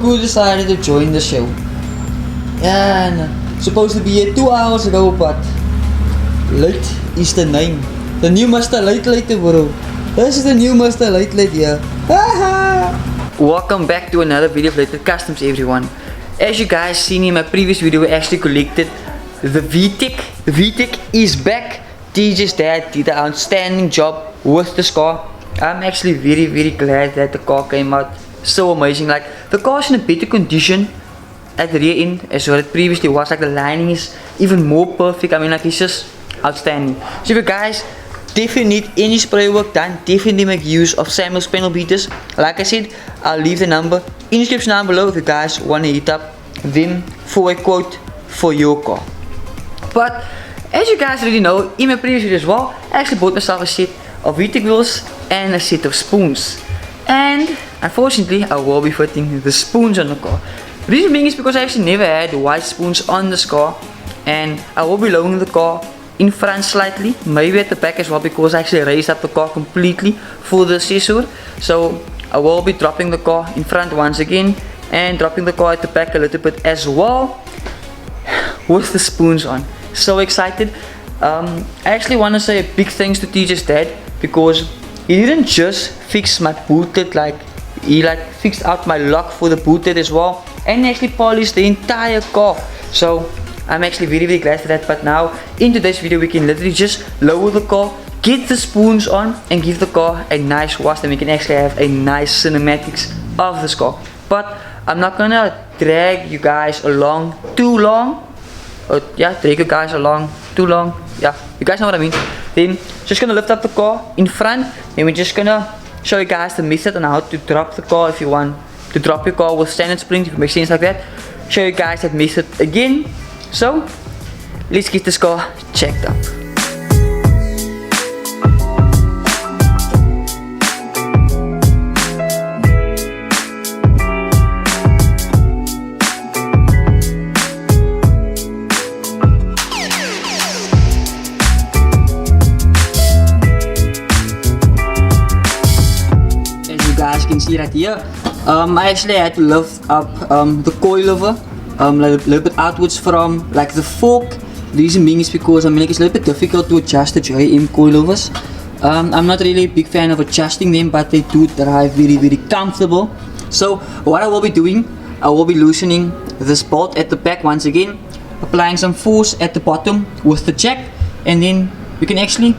Goku decided to join the show. And supposed to be here 2 hours ago, but late is the name. The new Master Late bro. This is the new Master Late here. Welcome back to another video of Late Customs, everyone. As you guys seen in my previous video, we actually collected the VTEC. The VTEC is back. TJ's dad did an outstanding job with this car. I'm actually very glad that the car came out so amazing. Like, the car's in a better condition at the rear end as what it previously was. Like, the lining is even more perfect. I mean, like, it's just outstanding. So if you guys definitely need any spray work done, definitely make use of Samuel's panel beaters. Like I said, I'll leave the number in the description down below if you guys want to hit up them for a quote for your car. But as you guys already know, in my previous video as well, I actually bought myself a set of VTEC wheels and a set of spoons. And unfortunately, I will be fitting the spoons on the car. The reason being is because I actually never had white spoons on this car, and I will be lowering the car in front slightly, maybe at the back as well, because I actually raised up the car completely for the accessory. So I will be dropping the car in front once again and dropping the car at the back a little bit as well with the spoons on. So excited. I actually want to say a big thanks to TJ's dad, because he didn't just fix my boot lid, like he fixed out my lock for the boot lid as well, and actually polished the entire car. So I'm actually very glad for that. But now in today's video we can literally just lower the car, get the spoons on, and give the car a nice wash, and we can actually have a nice cinematics of this car. But I'm not gonna drag you guys along too long. Drag you guys along too long. Yeah, you guys know what I mean. Then just gonna lift up the car in front, and we're just gonna show you guys the method on how to drop the car. If you want to drop your car with standard springs, if it makes sense like that, show you guys that method again. So let's get this car checked up. Can see right here, I actually had to lift up the coilover a little bit outwards from like the fork. The reason being is because it's a little bit difficult to adjust the JM coilovers. I'm not really a big fan of adjusting them, but they do drive very comfortable. So what I will be doing, I will be loosening this bolt at the back once again, applying some force at the bottom with the jack, and then we can actually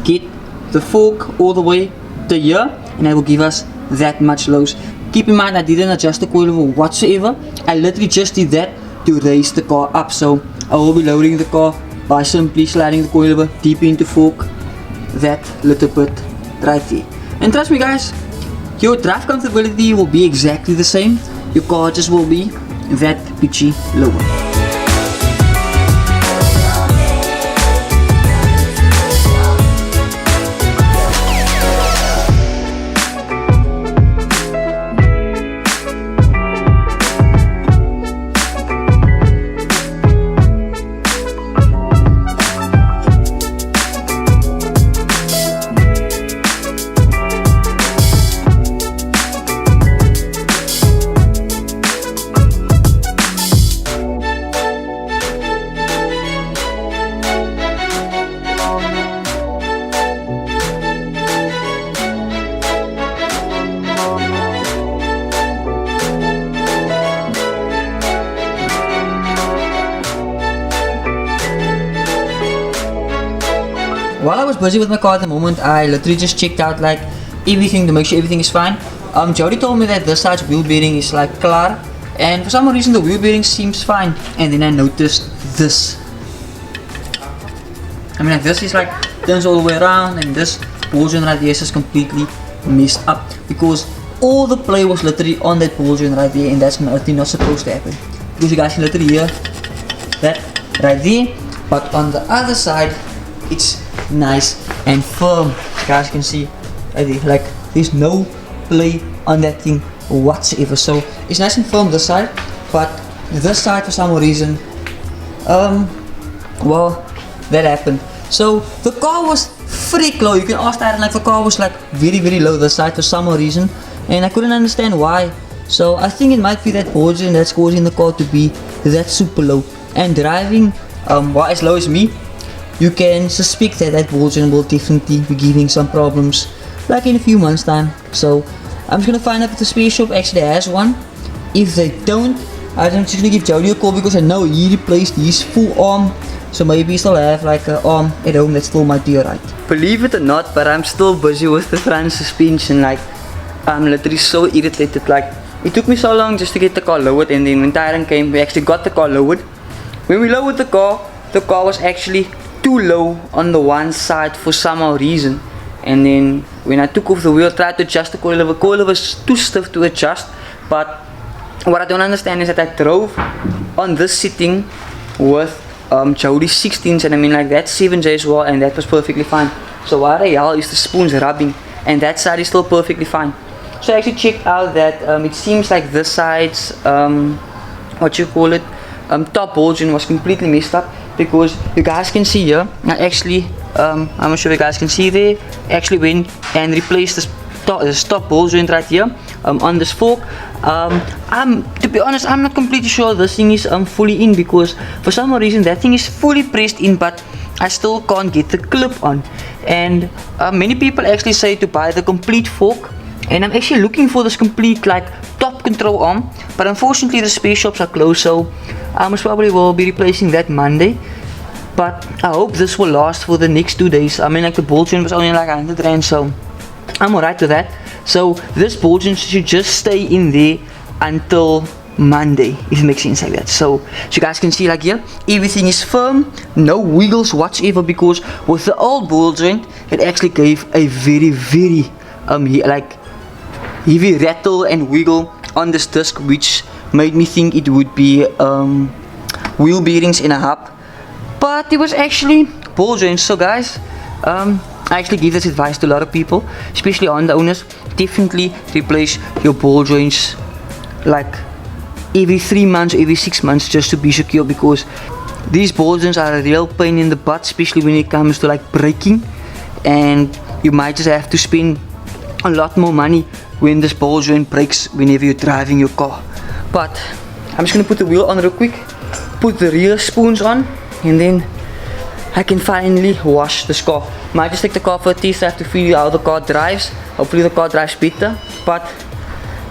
get the fork all the way to here, and that will give us that much loose. Keep in mind, I didn't adjust the coilover whatsoever. I literally just did that to raise the car up. So I will be lowering the car by simply sliding the coilover deep into fork that little bit right there. And trust me guys, your drive comfortability will be exactly the same. Your car just will be that pitchy lower. While I was busy with my car at the moment, I literally just checked out like everything to make sure everything is fine. Jody told me that this side's wheel bearing is like clear, and for some reason the wheel bearing seems fine. And then I noticed this. Like this is like turns all the way around, and this ball joint right there is completely messed up because all the play was literally on that ball joint right there, and that's not supposed to happen. Because you guys can literally hear that right there, but on the other side it's nice and firm. You guys can see right there, like there's no play on that thing whatsoever. So it's nice and firm this side, but this side for some reason, well, that happened. So the car was freak low. You can ask that, like the car was like very low this side for some reason, and I couldn't understand why. So I think it might be that ball joint that's causing the car to be that super low. And driving as low as me, you can suspect that that ball joint will definitely be giving some problems like in a few months time. So I'm just gonna find out if the spare shop actually has one. If they don't, I'm just gonna give Jody a call because I know he replaced his full arm. So maybe he still have like an arm at home that still might be alright. Believe it or not, but I'm still busy with the front suspension. Like, I'm literally so irritated. Like, it took me so long just to get the car lowered, and then when Tyron came, we actually got the car lowered. When we lowered the car was actually too low on the one side for some odd reason. And then when I took off the wheel, tried to adjust the coilover was too stiff to adjust. But what I don't understand is that I drove on this sitting with Jody's 16s, and I mean like that's 7J as well, and that was perfectly fine. So why the hell is the spoons rubbing? And that side is still perfectly fine. So I actually checked out that it seems like this side's top ball joint was completely messed up, because you guys can see here, I actually I'm not sure if you guys can see there, actually went and replaced this top ball joint right here on this fork. To be honest, I'm not completely sure this thing is fully in, because for some reason that thing is fully pressed in, but I still can't get the clip on. And many people actually say to buy the complete fork, and I'm actually looking for this complete like top control arm, but unfortunately the spare shops are closed, so I most probably will be replacing that Monday. But I hope this will last for the next 2 days. I mean, like the ball joint was only like 100 rand, so I'm alright with that. So this ball joint should just stay in there until Monday, if it makes sense like that. So you guys can see like here, everything is firm, no wiggles whatsoever, because with the old ball joint it actually gave a very like heavy rattle and wiggle on this disc, which made me think it would be wheel bearings in a hub, but it was actually ball joints. So guys, I actually give this advice to a lot of people, especially on the owners. Definitely replace your ball joints like every 3 months, every 6 months, just to be secure, because these ball joints are a real pain in the butt, especially when it comes to like braking, and you might just have to spend a lot more money when this ball joint breaks whenever you're driving your car. But I'm just gonna put the wheel on real quick, put the rear spoons on, and then I can finally wash this car. Might just take the car for a test. I have to feel how the car drives. Hopefully the car drives better, but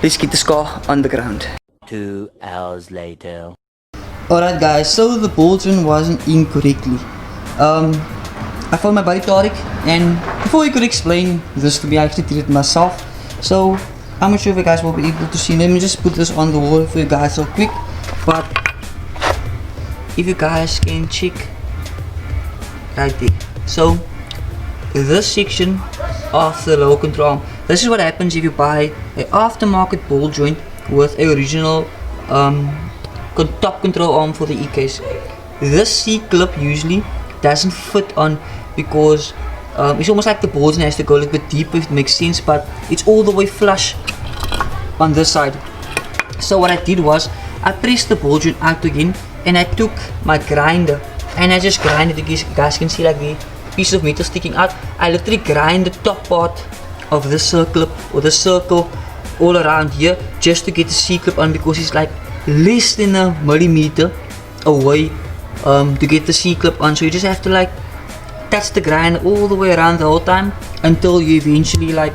let's get this car on the ground. 2 hours later. Alright guys, so the ball joint wasn't in correctly. I found my buddy Tariq, and before he could explain this to me, I actually did it myself. So I'm not sure if you guys will be able to see. Let me just put this on the wall for you guys real quick. But if you guys can check right there, so this section of the lower control arm, this is what happens if you buy an aftermarket ball joint with a original top control arm for the E-case. This C-clip usually doesn't fit on, because it's almost like the ball joint has to go a little bit deeper, if it makes sense, but it's all the way flush on this side. So what I did was I pressed the ball joint out again, and I took my grinder and I just grinded. You guys can see like the piece of metal sticking out. I literally grind the top part of this circle or the circle all around here just to get the C-clip on, because it's like less than a millimeter away to get the C-clip on. So you just have to like touch the grind all the way around the whole time until you eventually like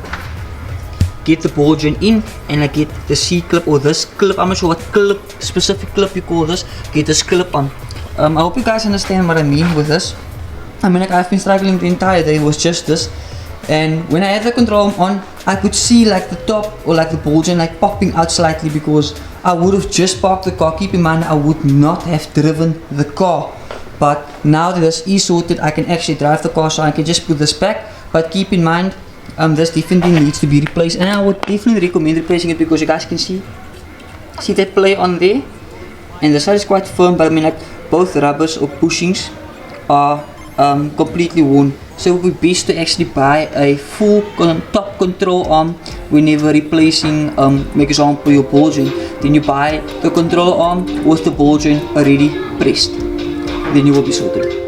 get the ball joint in and like get the C-clip or this clip. I'm not sure what clip, specific clip you call this, get this clip on. I hope you guys understand what I mean with this. I mean, like, I've been struggling the entire day with just this, and when I had the control arm on, I could see like the top or like the ball joint like popping out slightly, because I would have just parked the car. Keep in mind, I would not have driven the car, but now that this is sorted, I can actually drive the car, so I can just put this back. But keep in mind, this definitely needs to be replaced, and I would definitely recommend replacing it, because you guys can see that play on there, and the side is quite firm, but I mean like both rubbers or bushings are completely worn. So it would be best to actually buy a full top control arm whenever replacing, make example, your ball joint. Then you buy the control arm with the ball joint already pressed. Then you will be sorted.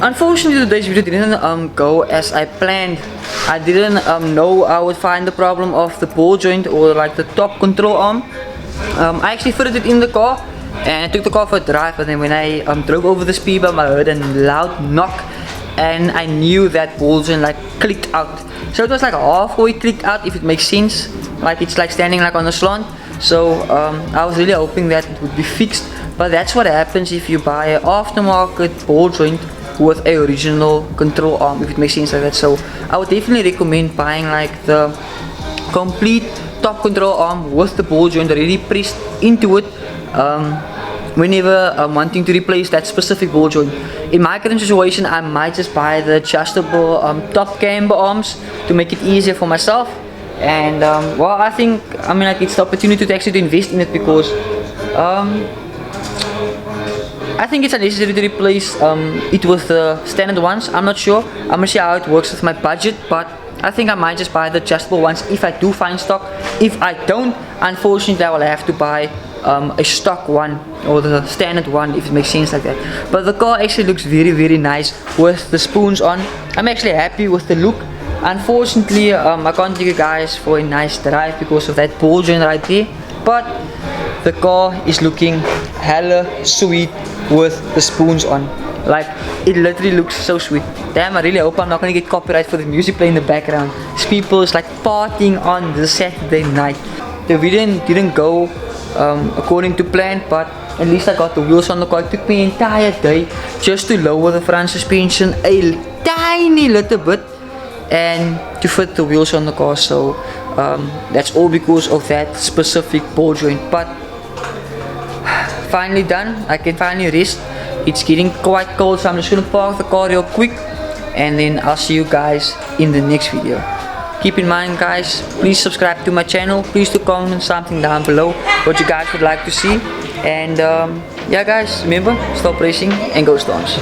unfortunately today's video didn't go as I planned. I didn't know I would find the problem of the ball joint or like the top control arm. I actually fitted it in the car and I took the car for a drive, and then when I drove over the speed bump I heard a loud knock and I knew that ball joint like clicked out. So it was like halfway clicked out, if it makes sense. Like it's like standing like on a slant. So I was really hoping that it would be fixed, but that's what happens if you buy an aftermarket ball joint with a original control arm, if it makes sense like that. So I would definitely recommend buying like the complete top control arm with the ball joint already pressed into it whenever I'm wanting to replace that specific ball joint. In my current situation, I might just buy the adjustable top camber arms to make it easier for myself. And well, I mean like it's the opportunity to actually invest in it, because I think it's unnecessary to replace it with the standard ones. I'm not sure. I'm gonna see how it works with my budget, but I think I might just buy the adjustable ones if I do find stock. If I don't, unfortunately I will have to buy a stock one or the standard one, if it makes sense like that. But the car actually looks very nice with the spoons on. I'm actually happy with the look. Unfortunately I can't take you guys for a nice drive because of that ball joint right there, but the car is looking hella sweet with the spoons on. Like it literally looks so sweet. Damn, I really hope I'm not gonna get copyright for the music playing in the background. These people is like partying on the Saturday night. The video didn't go according to plan, but at least I got the wheels on the car. It took me an entire day just to lower the front suspension a tiny little bit and to fit the wheels on the car. So that's all because of that specific ball joint. But finally done. I can finally rest. It's getting quite cold, so I'm just gonna park the car real quick and then I'll see you guys in the next video. Keep in mind guys, please subscribe to my channel. Please do comment something down below what you guys would like to see. And yeah guys, remember, stop racing and go Storms.